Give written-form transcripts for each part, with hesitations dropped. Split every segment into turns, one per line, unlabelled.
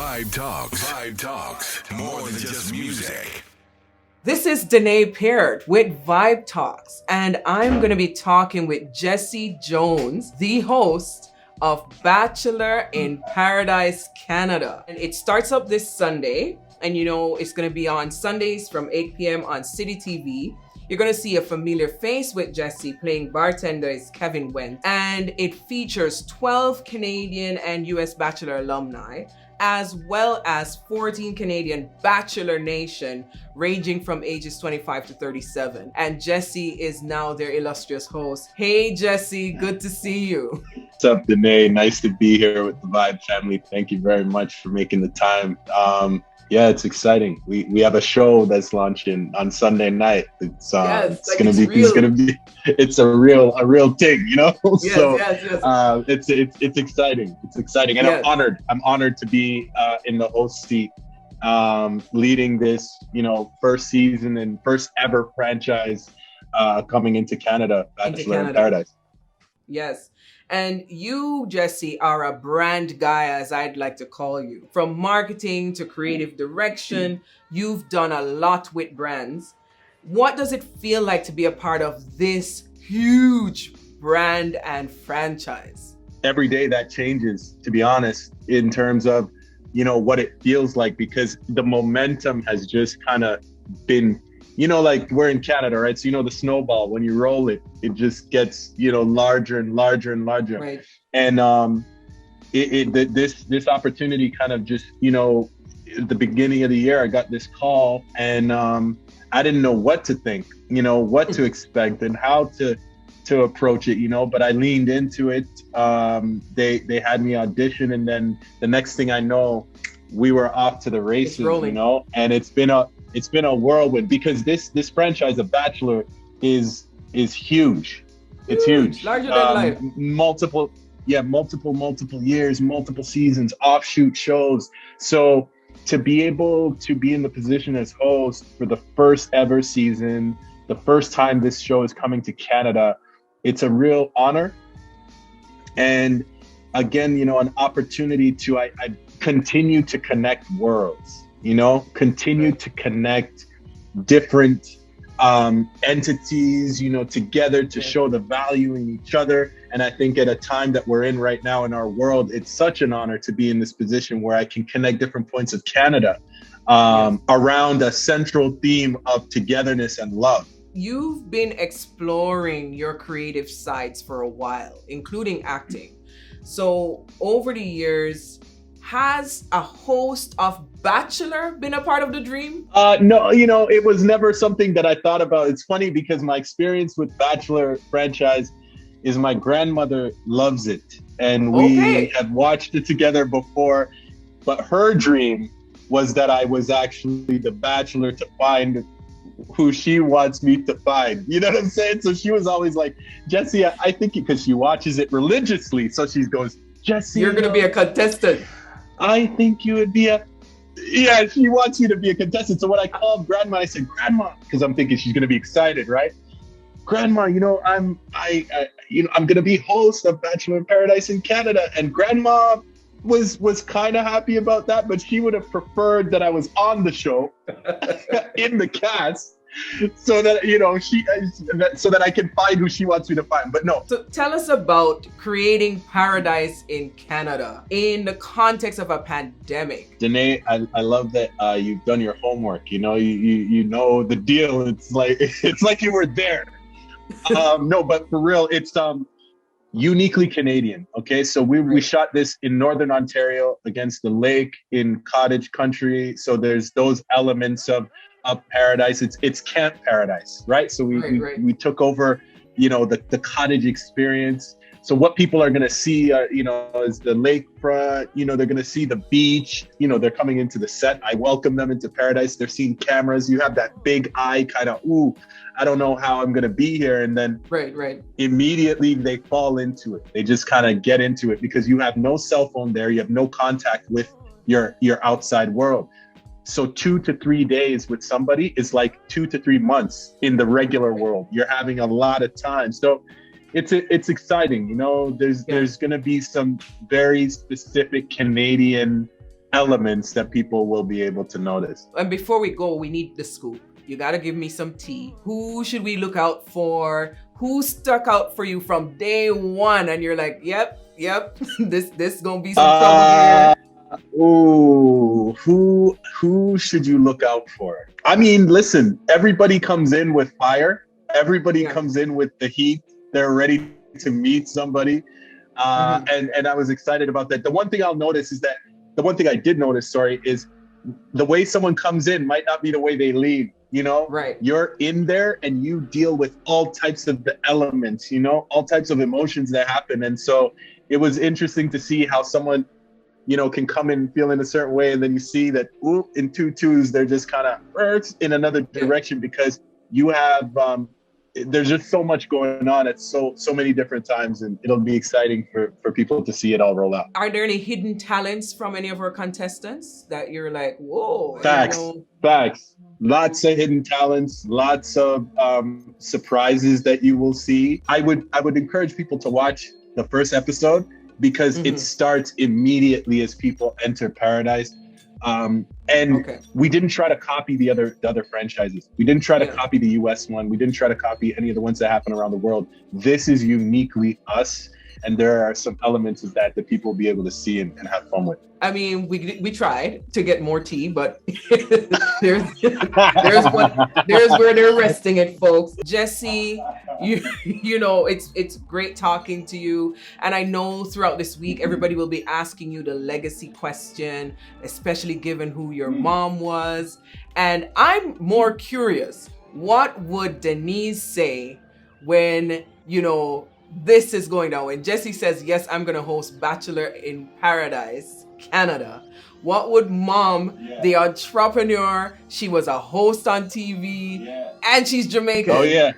Vibe Talks. Vibe Talks. More than just music.
This is Danae Peart with Vibe Talks, and I'm going to be talking with Jesse Jones, the host of Bachelor in Paradise Canada. And it starts up this Sunday, and it's going to be on Sundays from 8 p.m. on City TV. You're going to see a familiar face with Jesse playing bartender is Kevin Wentz, and it features 12 Canadian and US Bachelor alumni, as well as 14 Canadian Bachelor Nation ranging from ages 25 to 37. And Jesse is now their illustrious host. Hey, Jesse, good to see you.
What's up, Danae? Nice to be here with the Vibe family. Thank you very much for making the time. Yeah, it's exciting. We have a show that's launching on Sunday night. It's a real thing,
Yes,
so
yes.
it's exciting. It's exciting, and
Yes.
I'm honored to be in the host seat, leading this first season and first ever franchise coming into Canada, Bachelor in Paradise.
Yes. And you, Jesse, are a brand guy, as I'd like to call you. From marketing to creative direction, you've done a lot with brands. What does it feel like to be a part of this huge brand and franchise?
Every day that changes, to be honest, in terms of, what it feels like, because the momentum has just kind of been, like we're in Canada, right? So, the snowball, when you roll it, it just gets, larger and larger and larger.
Right.
And this opportunity kind of just, at the beginning of the year, I got this call, and I didn't know what to think, what to expect and how to approach it, but I leaned into it. They had me audition, and then the next thing I know, we were off to the races, and it's been a whirlwind, because this franchise of Bachelor is huge. It's huge.
Larger than life.
Multiple years, multiple seasons, offshoot shows. So to be able to be in the position as host for the first ever season, the first time this show is coming to Canada, it's a real honor. And again, an opportunity to I continue to connect worlds, continue to connect different entities, together to show the value in each other. And I think at a time that we're in right now in our world, it's such an honor to be in this position where I can connect different points of Canada around a central theme of togetherness and love.
You've been exploring your creative sides for a while, including acting. So over the years, has a host of Bachelor been a part of the dream?
No, it was never something that I thought about. It's funny because my experience with Bachelor franchise is my grandmother loves it. And we had watched it together before, but her dream was that I was actually the Bachelor to find who she wants me to find. You know what I'm saying? So she was always like, Jesse, I think, because she watches it religiously. So she goes, Jesse,
you're going to be a contestant. I
think you would be she wants you to be a contestant. So when I called Grandma, I said, Grandma, because I'm thinking she's going to be excited, right? Grandma, I'm going to be host of Bachelor in Paradise in Canada. And Grandma was kind of happy about that, but she would have preferred that I was on the show in the cast, so that so that I can find who she wants me to find. But no.
So tell us about creating Paradise in Canada in the context of a pandemic.
Danae, I love that you've done your homework. You know the deal. It's like you were there. No, but for real, it's uniquely Canadian. Okay, so we shot this in Northern Ontario against the lake in cottage country. So there's those elements of paradise. It's camp paradise, right? So we took over, the cottage experience. So what people are going to see, is the lakefront. They're going to see the beach. They're coming into the set. I welcome them into paradise. They're seeing cameras. You have that big eye kind of, I don't know how I'm going to be here. And then immediately they fall into it. They just kind of get into it because you have no cell phone there. You have no contact with your outside world. So 2 to 3 days with somebody is like 2 to 3 months in the regular world. You're having a lot of time. So it's exciting. There's going to be some very specific Canadian elements that people will be able to notice.
And before we go, we need the scoop. You gotta give me some tea. Who should we look out for? Who stuck out for you from day one? And you're like, yep, this gonna be some trouble here.
Ooh, who should you look out for? I mean, listen, everybody comes in with fire. Everybody comes in with the heat. They're ready to meet somebody. And I was excited about that. The one thing I'll notice is that the one thing I did notice, is the way someone comes in might not be the way they leave. You know,
right?
You're in there and you deal with all types of the elements, all types of emotions that happen. And so it was interesting to see how someone, can come in feeling a certain way. And then you see that in 2-2s, they're just kind of in another direction because you have, there's just so much going on at so many different times, and it'll be exciting for people to see it all roll out.
Are there any hidden talents from any of our contestants that you're like, whoa?
Facts. Lots of hidden talents, lots of surprises that you will see. I would encourage people to watch the first episode because it starts immediately as people enter Paradise. We didn't try to copy the other franchises. We didn't try to copy the US one. We didn't try to copy any of the ones that happen around the world. This is uniquely us. And there are some elements of that people will be able to see and have fun with.
I mean, we tried to get more tea, but there's where they're resting it, folks. Jesse, you know, it's great talking to you. And I know throughout this week, everybody will be asking you the legacy question, especially given who your mom was. And I'm more curious, what would Denise say when, this is going down? When Jesse says, yes, I'm going to host Bachelor in Paradise Canada. What would mom, the entrepreneur, she was a host on TV, and she's Jamaican.
Oh, yeah.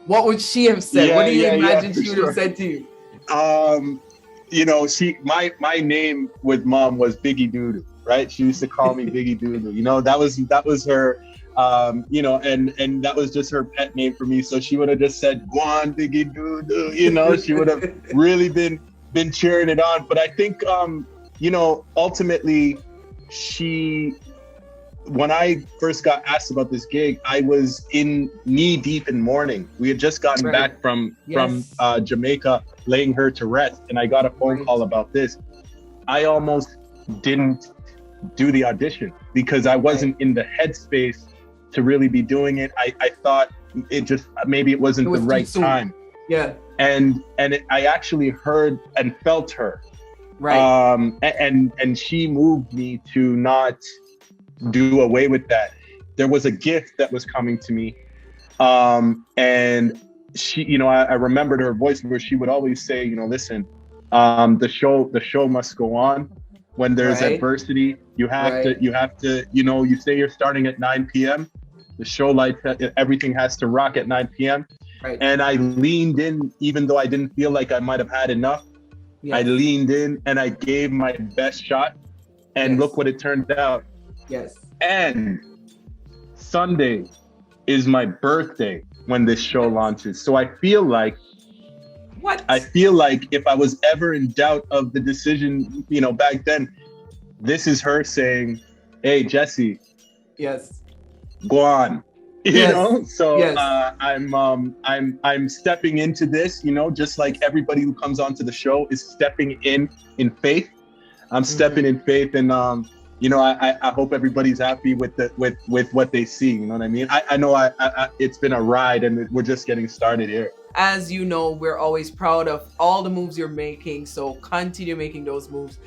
What would she have said? What do you imagine she would have said to you?
My name with mom was Biggie Doodoo, right? She used to call me Biggie Doodoo. That was her. And that was just her pet name for me. So she would have just said, "Go on, Biggie Doo." She would have really been cheering it on. But I think, ultimately, when I first got asked about this gig, I was in knee deep in mourning. We had just gotten back from Jamaica, laying her to rest, and I got a phone call about this. I almost didn't do the audition because I wasn't in the headspace to really be doing it. I thought maybe it wasn't the right time.
Yeah.
And I actually heard and felt her.
Right.
And she moved me to not do away with that. There was a gift that was coming to me. And she, I remembered her voice where she would always say, listen, the show must go on. When there's adversity, you have to, you say you're starting at 9 p.m. The show lights, everything has to rock at 9 p.m.
Right.
And I leaned in, even though I didn't feel like I might have had enough. Yes. I leaned in and I gave my best shot. And look what it turned out.
Yes.
And Sunday is my birthday when this show launches. So I feel like if I was ever in doubt of the decision, back then, this is her saying, "Hey, Jesse, go on." So I'm stepping into this, just like everybody who comes onto the show is stepping in faith. I'm stepping in faith, and I hope everybody's happy with what they see. You know what I mean? I know it's been a ride, and we're just getting started here.
As you know, we're always proud of all the moves you're making, so continue making those moves.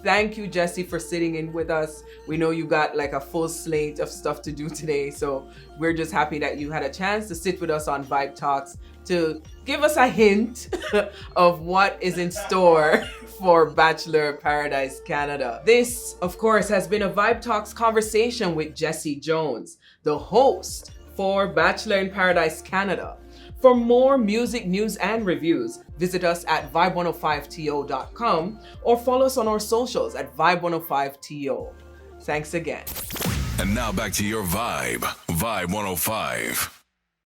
Thank you, Jesse, for sitting in with us. We know you got like a full slate of stuff to do today, so we're just happy that you had a chance to sit with us on Vibe Talks to give us a hint of what is in store for Bachelor in Paradise Canada. This, of course, has been a Vibe Talks conversation with Jesse Jones, the host for Bachelor in Paradise Canada. For more music, news, and reviews, visit us at vibe105to.com or follow us on our socials at vibe105to. Thanks again.
And now back to your vibe, Vibe 105.